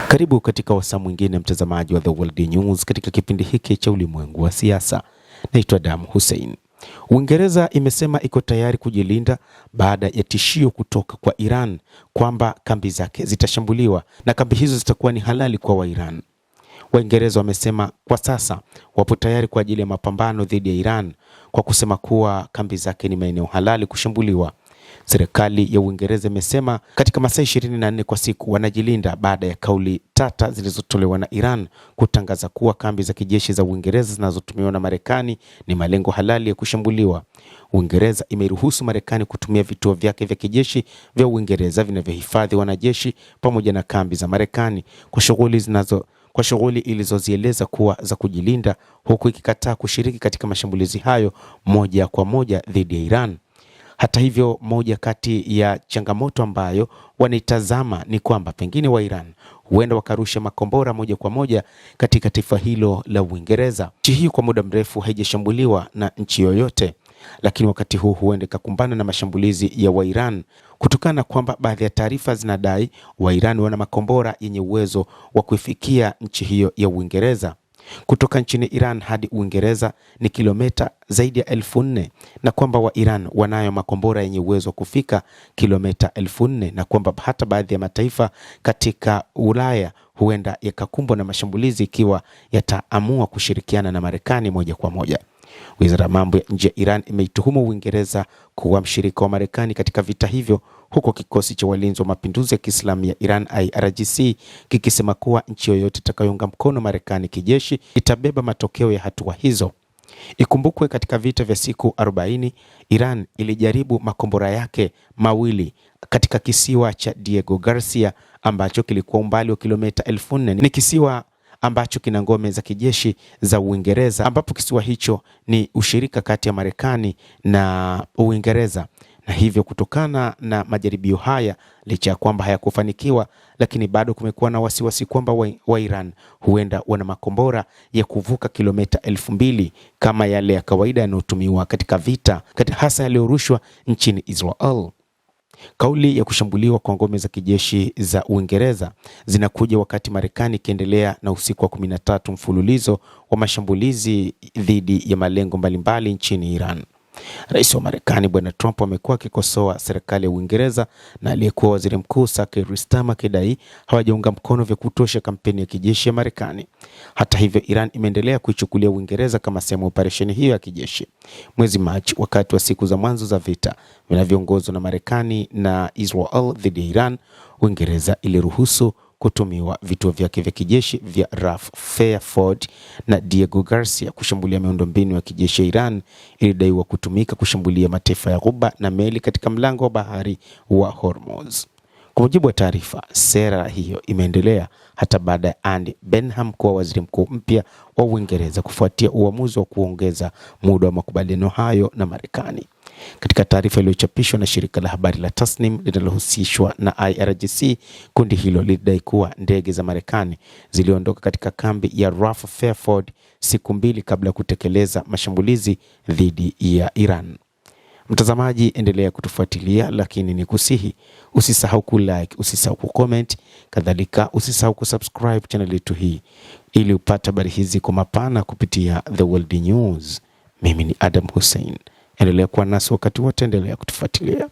Karibu katika wasaa mwingine mtazamaji wa The World News katika kipindi hiki cha ulimwengu wa siasa. Naitwa Adam Hussein. Uingereza imesema iko tayari kujilinda baada ya tishio kutoka kwa Iran kwamba kambi zake zitashambuliwa na kambi hizo zitakuwa ni halali kwa Wairan. Waingereza wamesema kwa sasa wapo tayari kwa ajili ya mapambano dhidi ya Iran kwa kusema kuwa kambi zake ni maeneo halali kushambuliwa. Serikali ya Uingereza imesema katika masaa 24 kwa siku wanajilinda baada ya kauli tata zilizotolewa na Iran kutangaza kuwa kambi za kijeshi za Uingereza zinazotumiwa na Marekani ni malengo halali ya kushambuliwa. Uingereza imeruhusu Marekani kutumia vituo vyake vya kijeshi vya Uingereza vinavyohifadhi wanajeshi pamoja na kambi za Marekani kwa shughuli ilizozieleza kuwa za kujilinda, huku ikikataa kushiriki katika mashambulizi hayo moja kwa moja dhidi ya Iran. Hata hivyo, moja kati ya changamoto ambayo wanaitazama ni kwamba pengine wa Iran huenda wakarusha makombora moja kwa moja katika taifa hilo la Uingereza. Nchi hii kwa muda mrefu haijashambuliwa na nchi yoyote, lakini wakati huu huenda ikakumbana na mashambulizi ya wa Iran kutokana kwamba baadhi ya taarifa zinadai wa Iran wana makombora yenye uwezo wa kuifikia nchi hiyo ya Uingereza. Kutoka nchini Iran hadi Uingereza ni kilomita zaidi ya 4,000 na kwamba wa Iran wanayo makombora yenye uwezo wa kufika kilomita 4,000 na kwamba hata baadhi ya mataifa katika Ulaya huenda yakakumbwa na mashambulizi ikiwa yataamua kushirikiana na Marekani moja kwa moja. Wizara ya mambo ya nje ya Iran imeituhumu Uingereza kuwa mshirika wa Marekani katika vita hivyo, huko kikosi cha walinzi wa mapinduzi ya Kiislamu ya Iran IRGC kikisema kuwa nchi yoyote itakayounga mkono Marekani kijeshi itabeba matokeo ya hatua hizo. Ikumbukwe katika vita vya siku 40 Iran ilijaribu makombora yake mawili katika kisiwa cha Diego Garcia ambacho kilikuwa umbali wa kilomita 4,000. Ni kisiwa ambacho kina ngome za kijeshi za Uingereza, ambapo kisiwa hicho ni ushirika kati ya Marekani na Uingereza. Na hivyo kutokana na majaribio haya, licha ya kwamba hayakufanikiwa, lakini bado kumekuwa na wasiwasi kwamba wa Iran huenda wana makombora ya kuvuka kilomita 2,000 kama yale ya kawaida yanayotumiwa katika vita, hasa yaliyorushwa nchini Israel. Kauli ya kushambuliwa kwa ngome za kijeshi za Uingereza zinakuja wakati Marekani ikiendelea na usiku wa 13 mfululizo wa mashambulizi dhidi ya malengo mbalimbali nchini Iran. Rais wa Marekani Bwana Trump amekuwa akikosoa serikali ya Uingereza na aliyekuwa waziri mkuu Sir Keir Starmer akidai hawajaunga mkono vya kutosha kampeni ya kijeshi ya Marekani. Hata hivyo, Iran imeendelea kuichukulia Uingereza kama sehemu ya operesheni hiyo ya kijeshi. Mwezi Machi, wakati wa siku za mwanzo za vita vinavyoongozwa na Marekani na Israel dhidi ya Iran, Uingereza iliruhusu kutumiwa vituo vyake vya kijeshi vya Raf Fairford na Diego Garcia kushambulia miundombinu ya kijeshi ya Iran ilidaiwa kutumika kushambulia mataifa ya Ghuba na meli katika mlango wa bahari wa Hormuz. Kwa mujibu wa taarifa, sera hiyo imeendelea hata baada ya Andy Burnham kuwa waziri mkuu mpya wa Uingereza kufuatia uamuzi wa kuongeza muda wa makubaliano hayo na Marekani. Katika taarifa iliyochapishwa na shirika la habari la Tasnim linalohusishwa na IRGC, kundi hilo lilidai kuwa ndege za Marekani ziliondoka katika kambi ya Raf Fairford siku 2 kabla ya kutekeleza mashambulizi dhidi ya Iran. Mtazamaji, endelea kutufuatilia, lakini ni kusihi usisahau kulike, usisahau kucomment, kadhalika usisahau kusubscribe channel yetu hii ili upate habari hizi kwa mapana kupitia The World News. Mimi ni Adam Hussein. Endelea kuwa nasi wakati wote, endelea kutufuatilia.